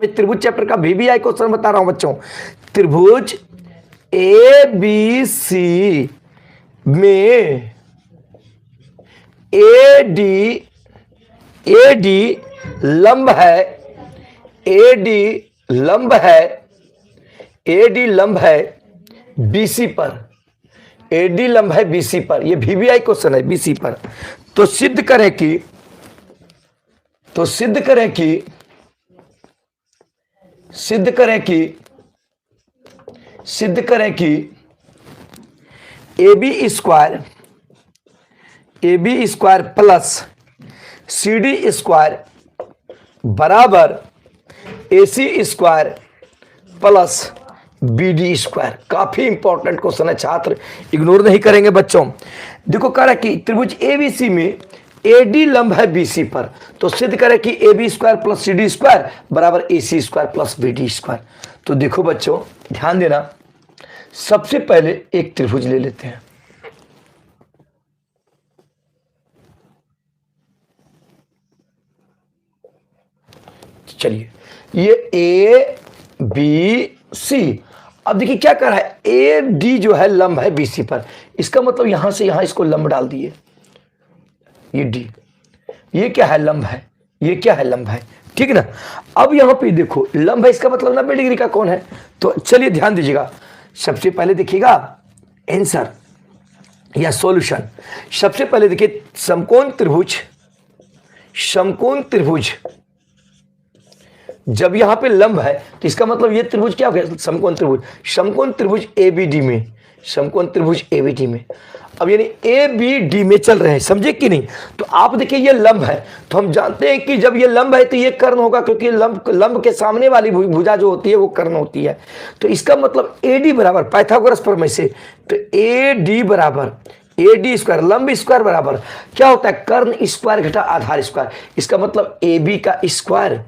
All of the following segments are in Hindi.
मैं त्रिभुज चैप्टर का VBI क्वेश्चन बता रहा हूं बच्चों। त्रिभुज ABC में AD लंब है, AD लंब है BC पर, AD लंब है BC पर। ये VBI क्वेश्चन है BC पर। तो सिद्ध करें कि AB square plus CD square बराबर AC square plus BD square. काफी इंपॉर्टेंट क्वेश्चन है, छात्र इग्नोर नहीं करेंगे बच्चों। देखो कह रहा है कि त्रिभुज ABC में AD लंब है BC पर, तो सिद्ध करें कि AB square plus CD square बराबर AC square plus BD square. तो देखो बच्चों ध्यान देना, सबसे पहले एक त्रिभुज ले लेते हैं। चलिए ये ABC, अब देखिए क्या कर रहा है, AD जो है लंब है BC पर, इसका मतलब यहां से यहां इसको लंब डाल दिए। ये D, ये क्या है, लंब है, ये क्या है, लंब है, ठीक है ना। अब यहां पे देखो लंब है, इसका मतलब 90 डिग्री का कौन है। तो चलिए ध्यान दीजिएगा, सबसे पहले देखिएगा आंसर या सॉल्यूशन। सबसे पहले देखिए समकोण त्रिभुज जब यहां पे लंब है तो इसका मतलब ये त्रिभुज क्या हो गया, समकोण त्रिभुज ABD में, अब यानी ABD में चल रहे हैं, समझे कि नहीं। तो आप देखिए ये लंब है, तो हम जानते हैं कि जब ये लंब है तो ये कर्ण होगा, क्योंकि लंब के सामने वाली भुजा जो होती है वो कर्ण होती है। तो इसका मतलब AD बराबर पाइथागोरस प्रमेय से, तो AD बराबर AD स्क्वायर लंब स्क्वायर बराबर क्या होता है, कर्ण स्क्वायर घटा आधार स्क्वायर। इसका मतलब AB का स्क्वायर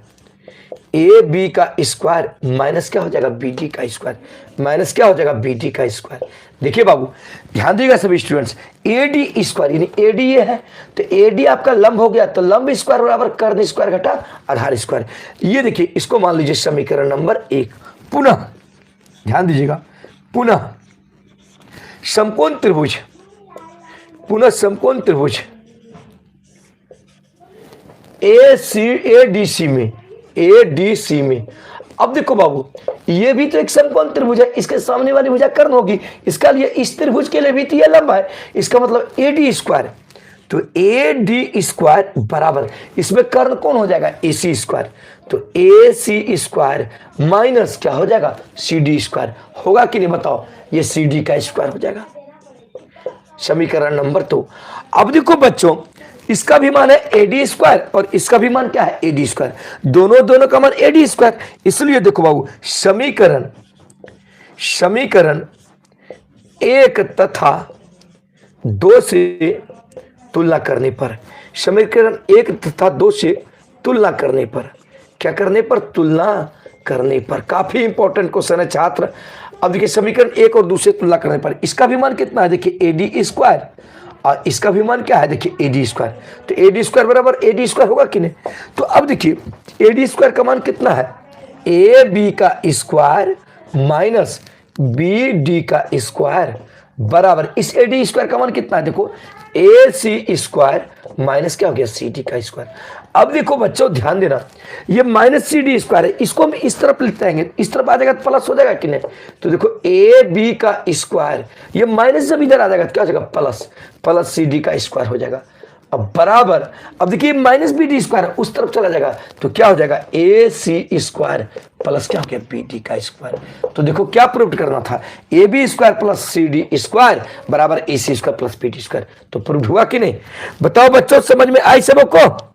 माइनस क्या हो जाएगा, BD का स्क्वायर, माइनस क्या हो जाएगा, BD का स्क्वायर। देखिए बाबू ध्यान दीजिएगा सभी स्टूडेंट्स, AD स्क्वायर यानी AD ये है, तो AD आपका लंब हो गया, तो लंब स्क्वायर बराबर कर्ण स्क्वायर घटा आधार स्क्वायर। ये देखिए इसको मान लीजिए समीकरण नंबर 1। पुनः ध्यान दीजिएगा, पुनः समकोण त्रिभुज ADC में, अब देखो बाबू ये भी तो एक समकोण त्रिभुज है, इसके सामने वाली भुजा कर्ण होगी, इसका लिए इस त्रिभुज के लिए भी तो ये लंब है, इसका मतलब AD स्क्वायर। तो AD स्क्वायर बराबर इसमें कर्ण कौन हो जाएगा, AC स्क्वायर, तो AC स्क्वायर माइनस क्या हो जाएगा, CD स्क्वायर। होगा कि नहीं बताओ, ये CD का स्क्वायर हो जाएगा, समीकरण नंबर 2। अब देखो बच्चों इसका भी मान है AD स्क्वायर और इसका भी मान क्या है, AD स्क्वायर, दोनों का मान AD स्क्वायर। इसलिए देखो बाबू समीकरण 1 तथा 2 से तुलना करने पर, समीकरण 1 तथा 2 से तुलना करने पर, क्या करने पर, तुलना करने पर। काफी इंपॉर्टेंट क्वेश्चन है छात्र। अब देखिए समीकरण 1 और 2 से तुलना करने पर इसका भी मान कितना है, देखिए AD स्क्वायर, और इसका भी मान क्या है, देखिए AD स्क्वायर। तो AD स्क्वायर बराबर AD स्क्वायर होगा कि नहीं। तो अब देखिए AD स्क्वायर का मान कितना है, AB का स्क्वायर माइनस BD का स्क्वायर बराबर इस AD स्क्वायर का मान कितना है, देखो AC स्क्वायर माइनस क्या हो गया, CD का स्क्वायर। अब देखो बच्चों ध्यान देना, ये माइनस CD स्क्वायर है, इसको हम इस तरफ लिखते हैं, इस तरफ आ जाएगा तो प्लस हो जाएगा कि नहीं। तो देखो AB का स्क्वायर, ये माइनस जब इधर आ जाएगा तो क्या हो जाएगा, प्लस CD का स्क्वायर हो जाएगा। अब बराबर, अब देखिए माइनस BD स्क्वायर उस तरफ चला जाएगा तो क्या हो जाएगा, AC स्क्वायर प्लस क्या हो गया, BD का स्क्वायर। तो देखो क्या प्रूव करना था, AB square plus CD square बराबर AC square plus BD square. तो प्रूव हुआ कि नहीं, बताओ बच्चों, समझ में आई सबको।